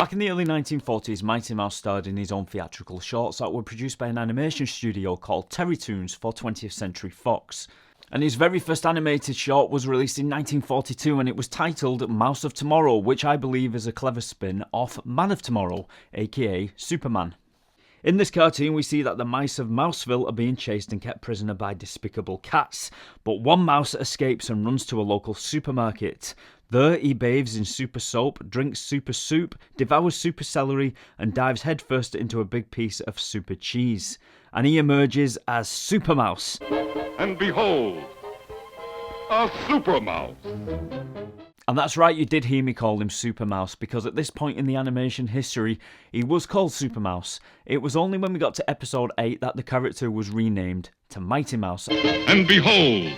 Back in the early 1940s, Mighty Mouse starred in his own theatrical shorts that were produced by an animation studio called Terrytoons for 20th Century Fox. And his very first animated short was released in 1942 and it was titled Mouse of Tomorrow, which I believe is a clever spin off Man of Tomorrow, aka Superman. In this cartoon, we see that the mice of Mouseville are being chased and kept prisoner by despicable cats, but one mouse escapes and runs to a local supermarket. There, he bathes in super soap, drinks super soup, devours super celery, and dives headfirst into a big piece of super cheese. And he emerges as Super Mouse. And behold, a super mouse. And that's right, you did hear me call him Super Mouse, because at this point in the animation history, he was called Super Mouse. It was only when we got to episode 8 that the character was renamed to Mighty Mouse. And behold,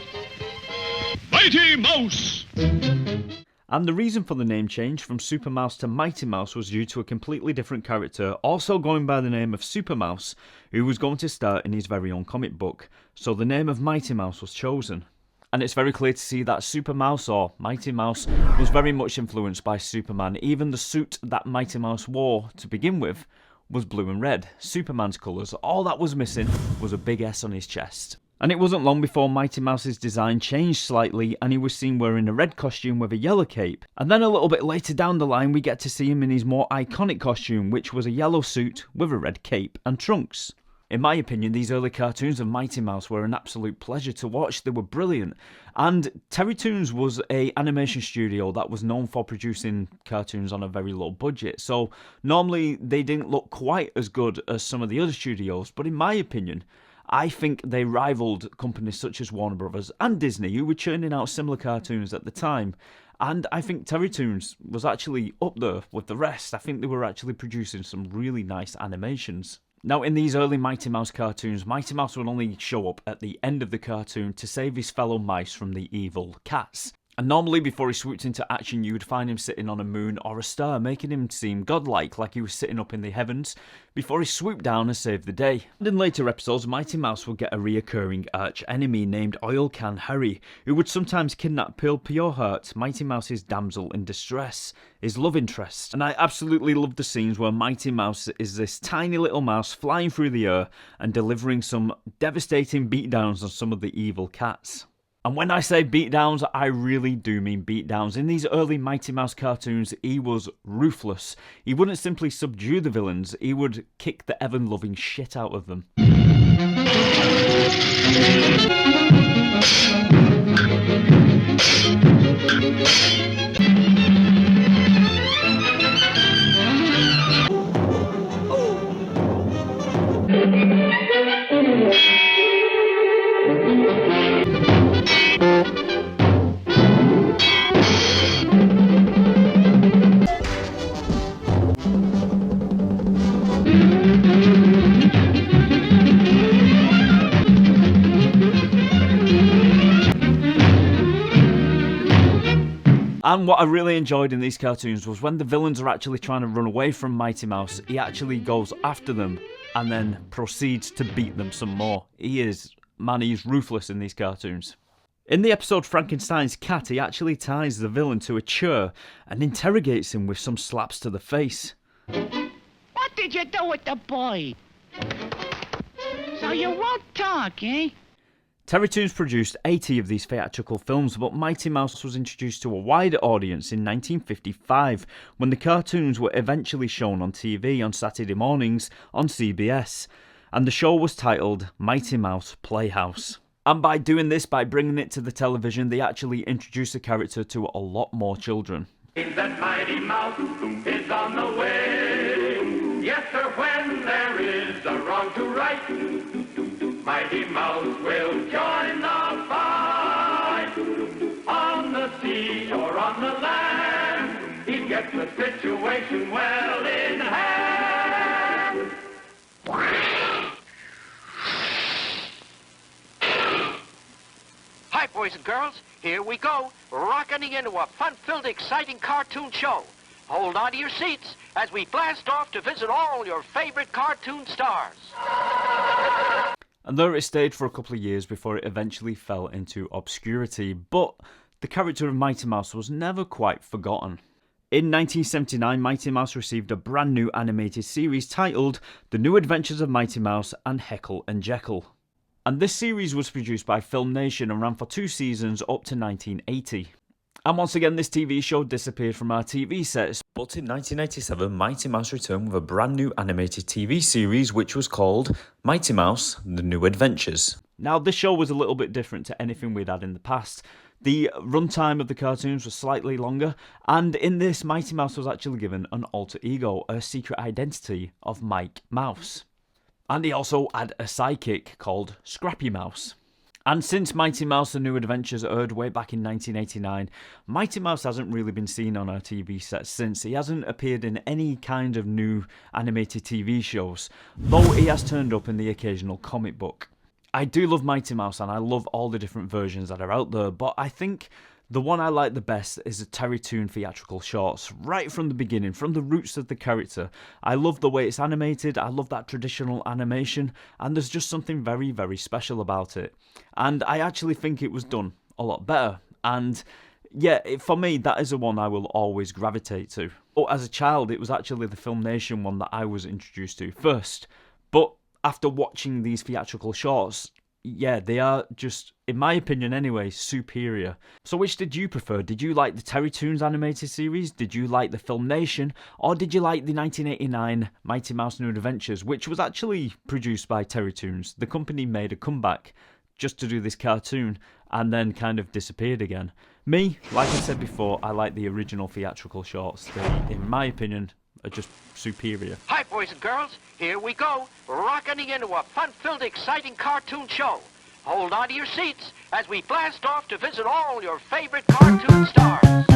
Mighty Mouse! And the reason for the name change from Super Mouse to Mighty Mouse was due to a completely different character, also going by the name of Super Mouse, who was going to star in his very own comic book. So the name of Mighty Mouse was chosen. And it's very clear to see that Super Mouse, or Mighty Mouse, was very much influenced by Superman. Even the suit that Mighty Mouse wore to begin with was blue and red, Superman's colours. All that was missing was a big S on his chest. And it wasn't long before Mighty Mouse's design changed slightly and he was seen wearing a red costume with a yellow cape. And then a little bit later down the line we get to see him in his more iconic costume, which was a yellow suit with a red cape and trunks. In my opinion, these early cartoons of Mighty Mouse were an absolute pleasure to watch. They were brilliant. And Terrytoons was an animation studio that was known for producing cartoons on a very low budget. So normally they didn't look quite as good as some of the other studios. But in my opinion, I think they rivaled companies such as Warner Brothers and Disney, who were churning out similar cartoons at the time. And I think Terrytoons was actually up there with the rest. I think they were actually producing some really nice animations. Now, in these early Mighty Mouse cartoons, Mighty Mouse would only show up at the end of the cartoon to save his fellow mice from the evil cats. And normally before he swooped into action, you would find him sitting on a moon or a star, making him seem godlike, like he was sitting up in the heavens, before he swooped down and saved the day. And in later episodes, Mighty Mouse would get a reoccurring arch-enemy named Oil Can Harry, who would sometimes kidnap Pearl Pureheart, Mighty Mouse's damsel in distress, his love interest. And I absolutely love the scenes where Mighty Mouse is this tiny little mouse flying through the air and delivering some devastating beatdowns on some of the evil cats. And when I say beatdowns, I really do mean beatdowns. In these early Mighty Mouse cartoons, he was ruthless. He wouldn't simply subdue the villains, he would kick the ever-loving shit out of them. And what I really enjoyed in these cartoons was when the villains are actually trying to run away from Mighty Mouse, he actually goes after them and then proceeds to beat them some more. He's ruthless in these cartoons. In the episode Frankenstein's Cat, he actually ties the villain to a chair and interrogates him with some slaps to the face. What did you do with the boy? So you won't talk, eh? Terrytoons produced 80 of these theatrical films, but Mighty Mouse was introduced to a wider audience in 1955 when the cartoons were eventually shown on TV on Saturday mornings on CBS, and the show was titled Mighty Mouse Playhouse. And by doing this, by bringing it to the television, they actually introduced the character to a lot more children. That Mighty Mouse is on the way. Yes, sir, when there is a wrong to right, Mighty Mouse will join the fight. On the sea or on the land, he gets the situation well in hand. Hi, boys and girls. Here we go, rocketing into a fun-filled, exciting cartoon show. Hold on to your seats as we blast off to visit all your favorite cartoon stars. And there it stayed for a couple of years before it eventually fell into obscurity, but the character of Mighty Mouse was never quite forgotten. In 1979, Mighty Mouse received a brand new animated series titled The New Adventures of Mighty Mouse and Heckle and Jekyll. And this series was produced by Filmation and ran for 2 seasons up to 1980. And once again, this TV show disappeared from our TV sets, but in 1987, Mighty Mouse returned with a brand new animated TV series which was called Mighty Mouse The New Adventures. Now, this show was a little bit different to anything we'd had in the past. The runtime of the cartoons was slightly longer, and in this, Mighty Mouse was actually given an alter ego, a secret identity of Mike Mouse. And he also had a sidekick called Scrappy Mouse. And since Mighty Mouse The New Adventures aired way back in 1989, Mighty Mouse hasn't really been seen on our TV sets since. He hasn't appeared in any kind of new animated TV shows, though he has turned up in the occasional comic book. I do love Mighty Mouse and I love all the different versions that are out there, but I think the one I like the best is the Terrytoon theatrical shorts, right from the beginning, from the roots of the character. I love the way it's animated, I love that traditional animation, and there's just something very, very special about it. And I actually think it was done a lot better, and yeah, for me, that is the one I will always gravitate to. But as a child, it was actually the Filmation one that I was introduced to first, but after watching these theatrical shorts, yeah, they are just, in my opinion anyway, superior. So which did you prefer? Did you like the Terrytoons animated series? Did you like the Filmation? Or did you like the 1989 Mighty Mouse New Adventures, which was actually produced by Terrytoons? The company made a comeback just to do this cartoon and then kind of disappeared again. Me, like I said before, I like the original theatrical shorts. They, in my opinion, are just superior. Hi, boys and girls. Here we go, rocketing into a fun-filled, exciting cartoon show. Hold on to your seats as we blast off to visit all your favorite cartoon stars.